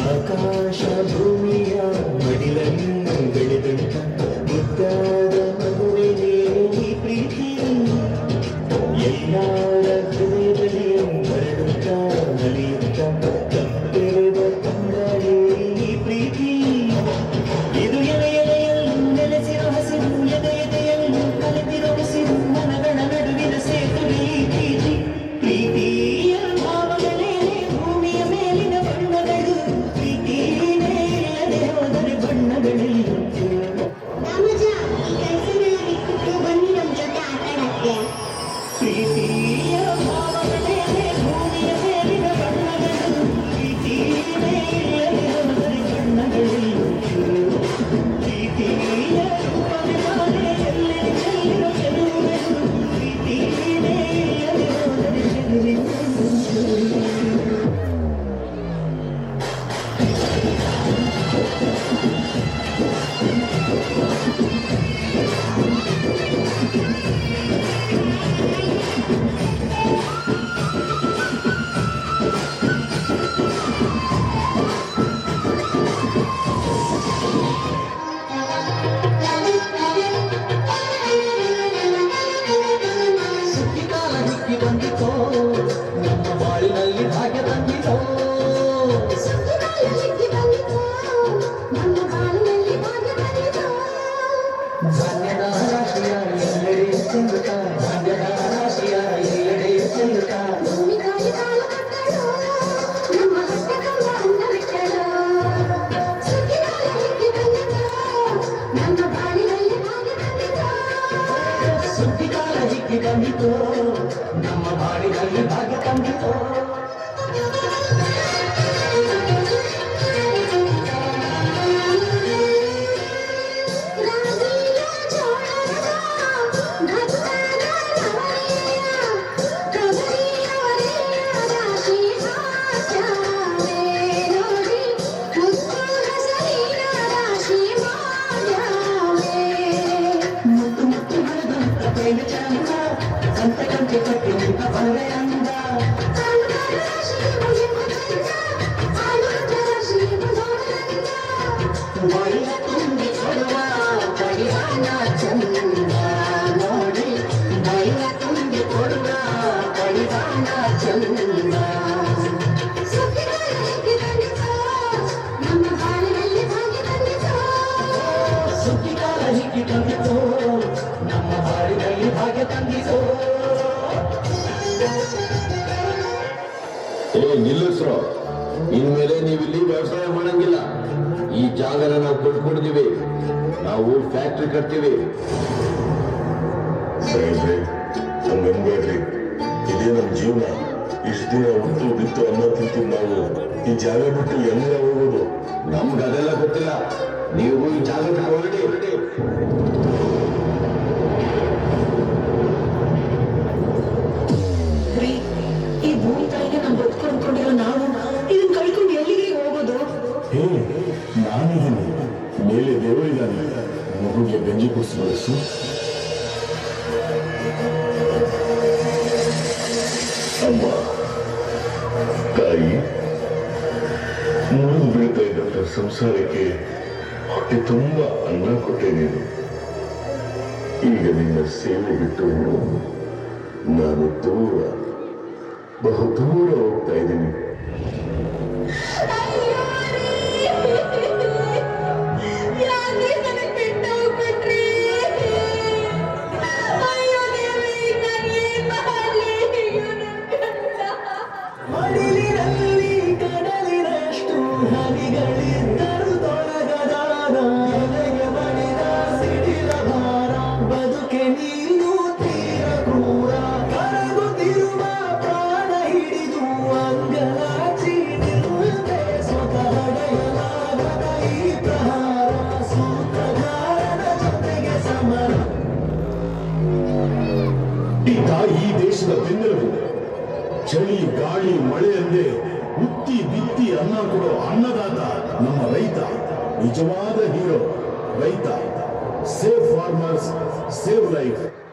ಆಕಾಶ ಭೂಮಿಯ ಮಡಿಲನ್ನು ಬೆಳೆದಂತ ಮುದ್ದಾದ ಮಗುವಿನೇ ಈ ಪ್ರೀತಿ ಎಲ್ಲರ ಹೃದಯದಲ್ಲಿ ಮರಳುತ್ತ ನಲಿಯುತ್ತ ತಂದೆರೆದ ತಂದೆಯೇ ಈ ಪ್ರೀತಿ ಇದು ಎಲೆ ಎಲೆಯಲ್ಲೂ ನೆಲೆಸಿರೋ ಹಸಿರು ಎದೆ ಎದೆಯಲ್ಲೂ ಕಲೆತಿರೋ ಉಸಿರು ಮನಗಳ ನಡುವಿನ ಸೇತುವೆ ಈ ಪ್ರೀತಿ ಪ್ರೀತಿಯ ಭಾವಗಳೇ ಭೂಮಿಯ ಮೇಲಿನ ಬಣ್ಣಗಳು ಪ್ರೀತಿನೇ ಇಲ್ಲದೆ ಹೋದರೆ ಬಣ್ಣಗಳೆಲ್ಲ ರಾಮಜ ಈ ಕೆಲಸನೆಲ್ಲ ಬಿಟ್ಬಿಟ್ಟು ಬನ್ನಿ ನಮ್ಮ ಜೊತೆ ಆಟ ಆಡಕ್ಕೆ. ಪ್ರೀತಿಯ ಭಾವಗಳೇ ಭೂಮಿಯ ಮೇಲಿನ ಬಣ್ಣಗಳು ಪ್ರೀತಿನೇ ಇಲ್ಲದೆ ಹೋದರೆ ಬಣ್ಣಗಳೆಲ್ಲ ಪ್ರೀತಿಯ ರೂಪವಿಮಾನೆ ಎಲ್ಲೆ ಚೆಲ್ಲಿರೋ ಚೆಲುವೆಗಳು ಪ್ರೀತಿನೇ ಇಲ್ಲದೆ ಹೋದರೆ ಚೆಲುವಿನ ಸುದ್ದಿಕಾಲ ಹಿಕ್ಕಿ ಬಂದಿತೋ ನಮ್ಮ ಬಾಳಿನಲ್ಲಿ ಭಾಗ್ಯ ತಂದಿತೋ ಸುದ್ದಿಗಾಲ ಹಿಗ್ಗಿ ಬಂದಿತು, ನಮ್ಮ ಬಾಳಿನಲ್ಲಿ ಭಾಗ್ಯ ಬಂದಿತು. ಭಾಗ್ಯದ ರಾಶಿಯ ಎಲ್ಲೆಡೆ ಚೆಲ್ಲುತ್ತ ಭಾಗ್ಯದ ರಾಶಿಯ ಎಲ್ಲೆಡೆ ಚೆಲ್ಲುತ್ತ ಭೂಮಿಗಾಗಿ ಕಾಲು ಕಟ್ಟಲು, ನಮ್ಮ ಹೊಟ್ಟೆ ತುಂಬ ಅನ್ನ ಬಿಟ್ಟಳು. ಸುದ್ದಿಗಾಲ ಹಿಗ್ಗಿ ಬಂದಿತು, ನಮ್ಮ ಬಾಳಿನಲ್ಲಿ ಭಾಗ್ಯ ಬಂದಿತು. ಸುದ್ದಿಕಾಲ ಹಿಕ್ಕಿ ಬಂದಿತೋ ನಮ್ಮ ಬಾಳಿನಲ್ಲಿ ಭಾಗ್ಯ ತಂದಿತೋ ರಾಗಿಯ ಜೋಳದ ಭತ್ತದ ನವಣೆಯ ತೊಗರಿಯವರೆಯ ರಾಶಿ ಹಾಕ್ಯಾವೆ ನೋಡಿ, ಮುತ್ತು ಹಸರಿನ ರಾಶಿ ಮಾಡ್ಯಾವೆ. ಮುತ್ತು ಮುತ್ತು ಹರಿದಂತ ತೇನ ಚಂದ ಸಂತ ಕಂತೆ ಕಟ್ಟಿ ನಿಂತ ಬರವೆ ಅಂದ ಆಲೂಗಡ್ಡ ರಾಶಿ ಭುಜಂಗದಂಡ, ಆಲೂಗಡ್ಡ ರಾಶಿ ಭುಜಂಗದಂಡ. ಬಾಯಿಯ ತುಂಬಿ ಕೊಡುವ ಕಡಿವಾಣ ಚಂದ ನೋಡಿ ಬಾಯಿಯ ತುಂಬಿ ಕೊಡುವ ಕಡಿವಾಣ ಚಂದ ಸುದ್ದಿಗಾಲ ಹಿಗ್ಗಿ ಬಂದಿತು, ನಮ್ಮ ಬಾಳಿನಲ್ಲಿ ಭಾಗ್ಯ ಬಂದಿತು. ಸುದ್ದಿಗಾಲ ಹಿಕ್ಕಿ ತಂದಿತೋ ನಮ್ಮ ಬಾಳಿನಲ್ಲಿ ಭಾಗ್ಯ ತಂದಿತೋ ನಿಲ್ಲಿಸ್ರು ಇನ್ಮೇಲೆ ನೀವಿಲ್ಲಿ ವ್ಯವಸಾಯ ಮಾಡಂಗಿಲ್ಲ. ಈ ಜಾಗನ ನಾವು ಕೊಡ್ಕೊಂಡಿದೀವಿ, ನಾವು ಫ್ಯಾಕ್ಟ್ರಿ ಕಟ್ತೀವಿ. ಸಾಹೇಬ್ರೆ ಹಂಗನ್ಬೇಡ್ರಿ, ಇದೇ ನಮ್ಮ ಜೀವನ. ಇಷ್ಟು ದಿನ ಉತ್ತು ಬಿತ್ತು ಅನ್ನ ತಿಂತು ನಾವು ಈ ಜಾಗ ಬಿಟ್ಟು ಎಲ್ಲ ಹೋಗೋದು. ನಮ್ಗೆ ಅದೆಲ್ಲ ಗೊತ್ತಿಲ್ಲ, ನೀವು ಈ ಜಾಗ ಬಿಟ್ಟು ಹೊರಡಿ. ರೀ, ಈ ಭೂಮಿ ತಾಯಿಗೆ ನಾವು ಬದುಕೊಂಡಿರೋ ನಾವು ಇದನ್ನ ಕಳ್ಕೊಂಡು ಎಲ್ಲಿಗೆ ಹೋಗೋದು? ಹೇ ನಾನಿದ್ದೀನಿ, ಮೇಲೆ ದೇವರಿದ್ದಾನೆ, ಮಗುಗೆ ಗಂಜಿ ಕುಡಿಸಿ ಬಡಿಸು. ಅಮ್ಮ ತಾಯಿ, ಮುರಿದು ಬೀಳ್ತಾ ಇದ್ದಂತ ಸಂಸಾರಕ್ಕೆ ಹೊಟ್ಟೆ ತುಂಬ ಅನ್ನ ಕೊಟ್ಟೆ ನೀನು. ಈಗ ನಿನ್ನ ಸೇವೆ ಬಿಟ್ಟು ನಾನು ದೂರ, ಬಹು ದೂರ ಹೋಗ್ತಾ ಇದ್ದೀನಿ. ಯಾಕೆ ನನಗೆ ಬಿಟ್ಟು ಹೋಗ್ಬಿಟ್ರಿ? ಅಯ್ಯೋ ದೇವಿ, ನಾನು ಏನ್ ಮಾಡ್ಲಿ? ಅಯ್ಯೋ ನನ್ ಗಂಡ. ಮಡಿಲಿನಲ್ಲಿ ಕಡಲಿನಷ್ಟು ಹನಿಗಳಿದ್ದರು ತೊಡಗದಾನ ಎಲೆಗೆ ಬಡಿದ ಸಿಡಿಲ ಭಾರ ಬದುಕೆ ನೀನು ತೀರ ಕ್ರೂರ ಕರಗುತ್ತಿರುವ ಪ್ರಾಣ ಹಿಡಿದು ಅಂಗಲಾಚಿ ನಿಲ್ಲದೆ ಸ್ವತಃ ಹಡೆಯಲಾಗದ ಈ ಪ್ರಹಾರ ಸೂತ್ರಧಾರನ ಜೊತೆಗೆ ಸಮರ. ಈ ದೇಶದ ಬೆನ್ನೆಲುಬು, ಚಳಿ ಗಾಳಿ ಮಳೆ ಎಂದೇ ಉತ್ತಿ ಬಿತ್ತಿ ಅನ್ನ ಕೊಡೋ ಅನ್ನದಾತ ನಮ್ಮ ರೈತ. ನಿಜವಾದ ಹೀರೋ ರೈತ. Safe farmers, save life.